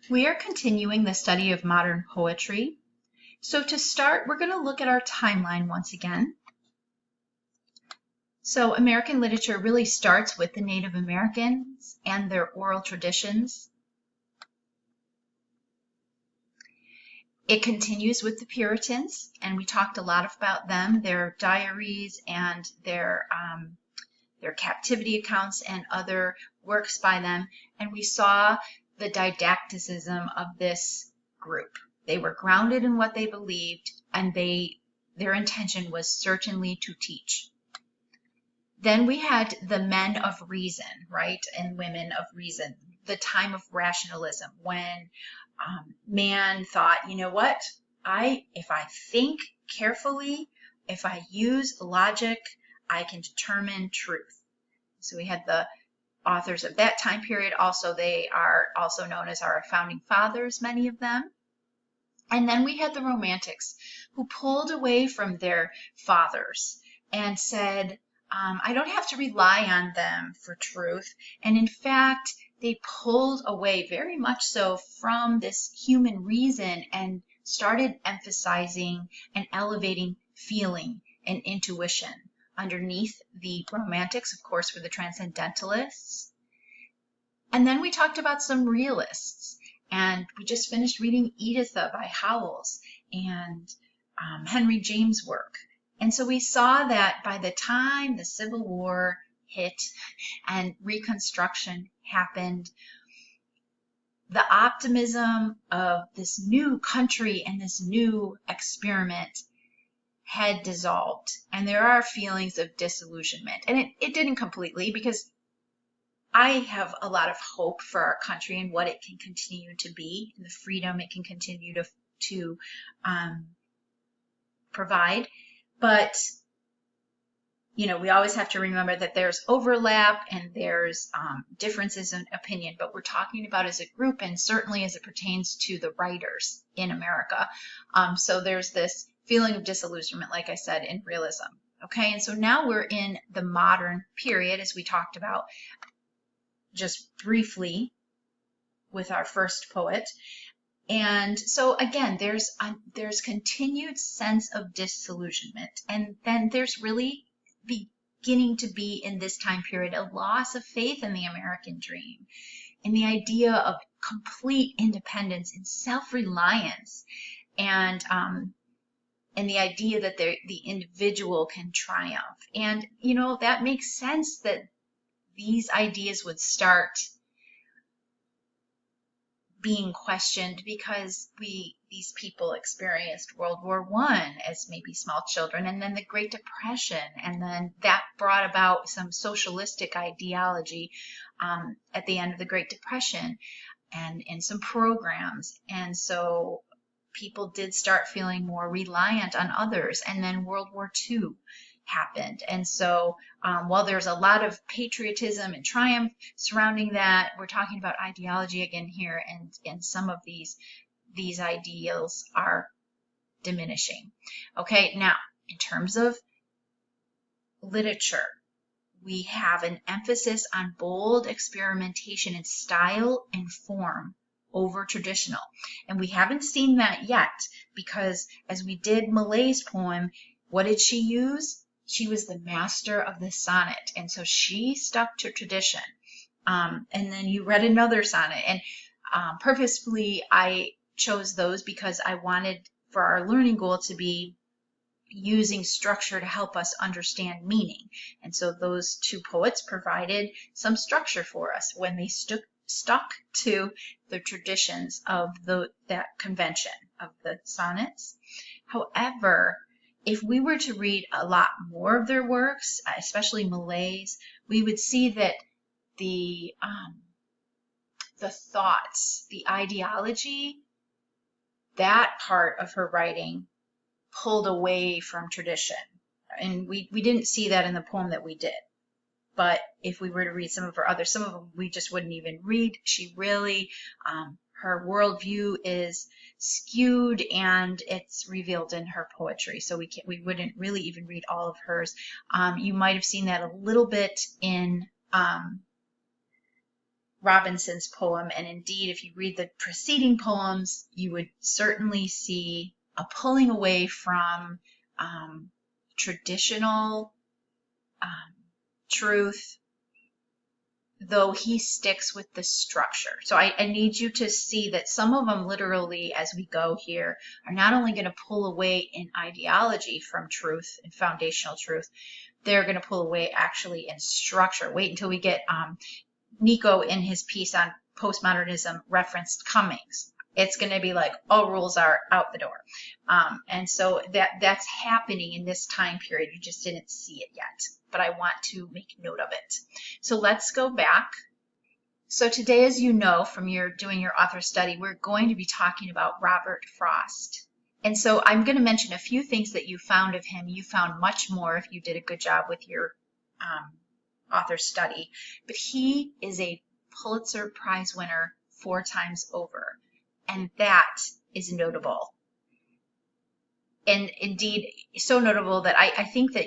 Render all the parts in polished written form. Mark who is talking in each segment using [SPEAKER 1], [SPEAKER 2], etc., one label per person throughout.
[SPEAKER 1] We are continuing the study of modern poetry. So to start, we're going to look at our timeline once again. So American literature really starts with the Native Americans and their oral traditions. It continues with the Puritans, and we talked a lot about them, their diaries and their captivity accounts and other works by them. And we saw the didacticism of this group. They were grounded in what they believed, and their intention was certainly to teach. Then we had the men of reason, right, and women of reason, the time of rationalism, when man thought, you know what, if I think carefully, if I use logic, I can determine truth. So we had the authors of that time period. Also, they are also known as our founding fathers, many of them. And then we had the Romantics, who pulled away from their fathers and said, I don't have to rely on them for truth. And in fact, they pulled away very much so from this human reason and started emphasizing and elevating feeling and intuition. Underneath the Romantics, of course, were the Transcendentalists. And then we talked about some realists. And we just finished reading Editha by Howells and Henry James' work. And so we saw that by the time the Civil War hit and Reconstruction happened, the optimism of this new country and this new experiment had dissolved. And there are feelings of disillusionment. And it didn't completely, because I have a lot of hope for our country and what it can continue to be, and the freedom it can continue to provide. But, you know, we always have to remember that there's overlap and there's differences in opinion, but we're talking about as a group, and certainly as it pertains to the writers in America. So there's this feeling of disillusionment, like I said, in realism. Okay, and so now we're in the modern period, as we talked about just briefly with our first poet. And so again, there's continued sense of disillusionment, and then there's really beginning to be in this time period a loss of faith in the American dream, in the idea of complete independence and self-reliance, and the idea that the individual can triumph. And you know, that makes sense that these ideas would start being questioned, because these people experienced World War I as maybe small children, and then the Great Depression, and then that brought about some socialistic ideology at the end of the Great Depression, and in some programs. And so people did start feeling more reliant on others, and then World War II happened. And so while there's a lot of patriotism and triumph surrounding that, we're talking about ideology again here, and some of these ideals are diminishing. Okay, now in terms of literature, we have an emphasis on bold experimentation in style and form over traditional. And we haven't seen that yet, because as we did Millay's poem, what did she use? She was the master of the sonnet, and so she stuck to tradition. And then you read another sonnet, and purposefully I chose those because I wanted for our learning goal to be using structure to help us understand meaning. And so those two poets provided some structure for us when they stuck to the traditions of that convention of the sonnets. However, if we were to read a lot more of their works, especially Millay's, we would see that the thoughts, the ideology, that part of her writing pulled away from tradition. And we didn't see that in the poem that we did. But if we were to read some of her others, some of them we just wouldn't even read. She really, her worldview is skewed, and it's revealed in her poetry. So we wouldn't really even read all of hers. You might have seen that a little bit in Robinson's poem. And indeed, if you read the preceding poems, you would certainly see a pulling away from traditional truth, though he sticks with the structure. So I need you to see that some of them literally, as we go here, are not only going to pull away in ideology from truth and foundational truth, they're going to pull away actually in structure. Wait until we get Nico in his piece on postmodernism referenced Cummings. It's going to be like all rules are out the door. And so that's happening in this time period. You just didn't see it yet, but I want to make note of it. So let's go back. So today, as you know from doing your author study, we're going to be talking about Robert Frost. And so I'm going to mention a few things that you found of him. You found much more if you did a good job with your author study. But he is a Pulitzer Prize winner 4 times over. And that is notable. And indeed, so notable that I think that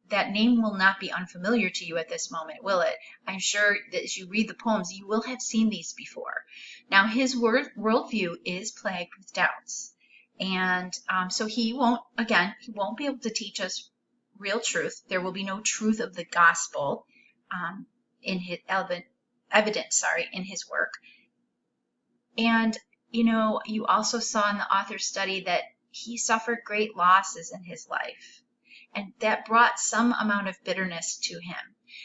[SPEAKER 1] that name will not be unfamiliar to you at this moment, will it? I'm sure that as you read the poems, you will have seen these before. Now, his worldview is plagued with doubts. And so he won't be able to teach us real truth. There will be no truth of the gospel in his evidence in his work. And you also saw in the author study that he suffered great losses in his life, and that brought some amount of bitterness to him.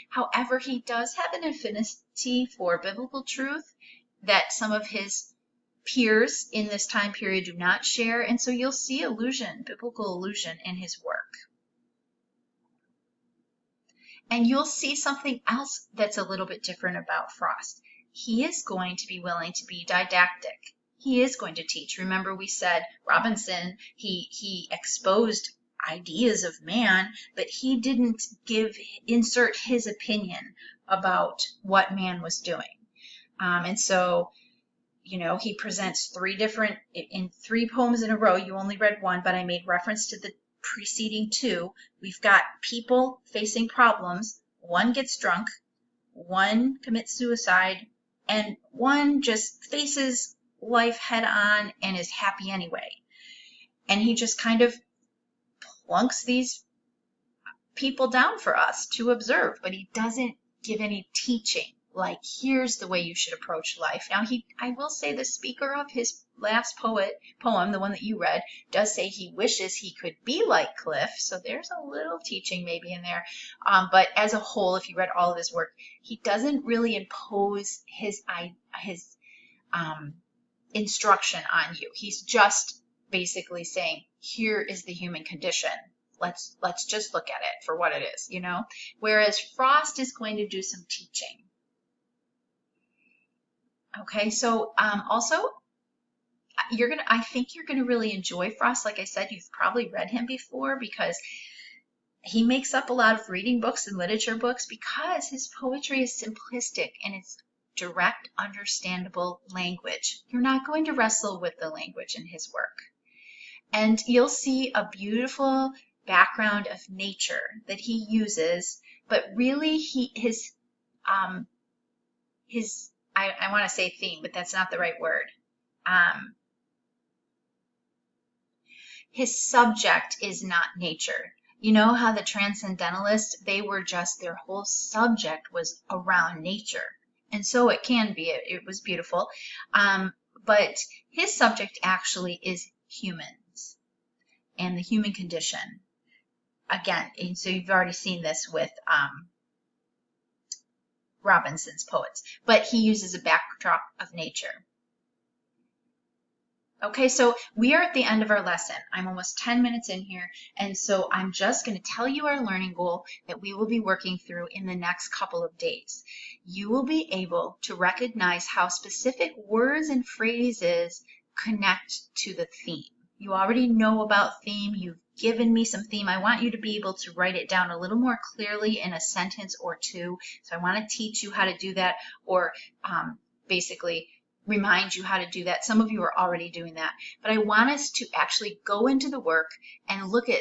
[SPEAKER 1] However, he does have an affinity for biblical truth that some of his peers in this time period do not share, and so you'll see biblical allusion in his work. And you'll see something else that's a little bit different about Frost. He is going to be willing to be didactic. He is going to teach. Remember, we said Robinson, he exposed ideas of man, but he didn't insert his opinion about what man was doing. And so, he presents in 3 poems in a row. You only read 1, but I made reference to the preceding 2. We've got people facing problems. 1 gets drunk, 1 commits suicide, and 1 just faces life head on and is happy anyway. And he just kind of plunks these people down for us to observe, but he doesn't give any teaching, like here's the way you should approach life. Now, I will say the speaker of his last poem, the one that you read, does say he wishes he could be like Cliff, so there's a little teaching maybe in there. But as a whole, if you read all of his work, he doesn't really impose his instruction on you. He's just basically saying, here is the human condition. Let's just look at it for what it is, Whereas Frost is going to do some teaching. Okay, so also I think you're gonna really enjoy Frost. Like I said, you've probably read him before because he makes up a lot of reading books and literature books because his poetry is simplistic and it's direct, understandable language. You're not going to wrestle with the language in his work. And you'll see a beautiful background of nature that he uses, but really I want to say theme, but that's not the right word. His subject is not nature. You know how the transcendentalists, their whole subject was around nature. And so it can be, it was beautiful. But his subject actually is humans and the human condition. Again, and so you've already seen this with Robinson's poets, but he uses a backdrop of nature. Okay, so we are at the end of our lesson. I'm almost 10 minutes in here, and so I'm just going to tell you our learning goal that we will be working through in the next couple of days. You will be able to recognize how specific words and phrases connect to the theme. You already know about theme. You've given me some theme. I want you to be able to write it down a little more clearly in a sentence or 2. So I want to teach you how to do that, or basically remind you how to do that. Some of you are already doing that, but I want us to actually go into the work and look at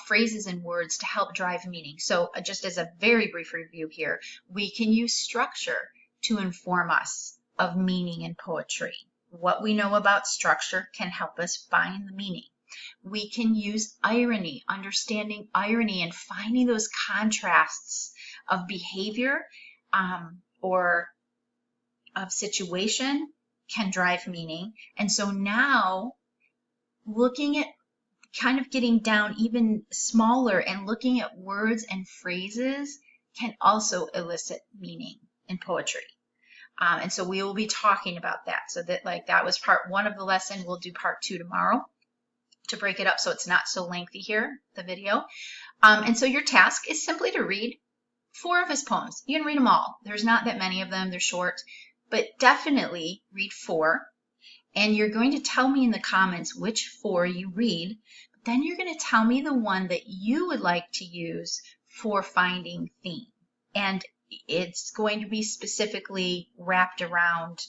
[SPEAKER 1] phrases and words to help drive meaning. So just as a very brief review here, we can use structure to inform us of meaning in poetry. What we know about structure can help us find the meaning. We can use irony, understanding irony and finding those contrasts of behavior or of situation can drive meaning. And so now looking at kind of getting down even smaller and looking at words and phrases can also elicit meaning in poetry. And so we will be talking about that. So that was part 1 of the lesson. We'll do part 2 tomorrow to break it up so it's not so lengthy here, the video. And so your task is simply to read 4 of his poems. You can read them all. There's not that many of them. They're short, but definitely read 4. And you're going to tell me in the comments which 4 you read. But then you're going to tell me the one that you would like to use for finding theme. And it's going to be specifically wrapped around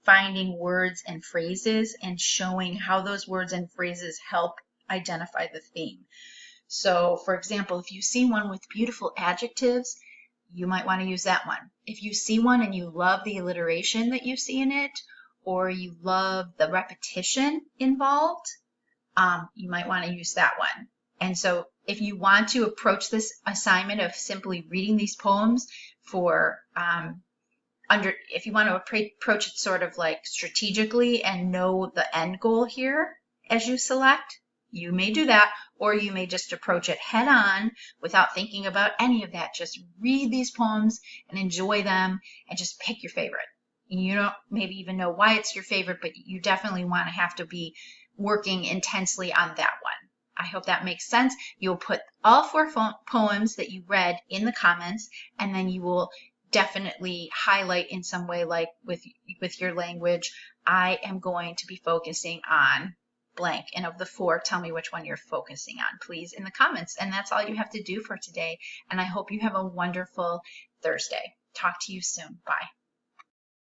[SPEAKER 1] finding words and phrases and showing how those words and phrases help identify the theme. So, for example, if you see one with beautiful adjectives, you might want to use that one. If you see one and you love the alliteration that you see in it, or you love the repetition involved, you might want to use that one. And so if you want to approach this assignment of simply reading these poems for if you want to approach it sort of like strategically and know the end goal here as you select, you may do that, or you may just approach it head on without thinking about any of that. Just read these poems and enjoy them and just pick your favorite. And you don't maybe even know why it's your favorite, but you definitely want to have to be working intensely on that one. I hope that makes sense. You'll put all 4 poems that you read in the comments, and then you will definitely highlight in some way, like with your language, I am going to be focusing on blank. And of the 4, tell me which one you're focusing on, please, in the comments. And that's all you have to do for today. And I hope you have a wonderful Thursday. Talk to you soon. Bye.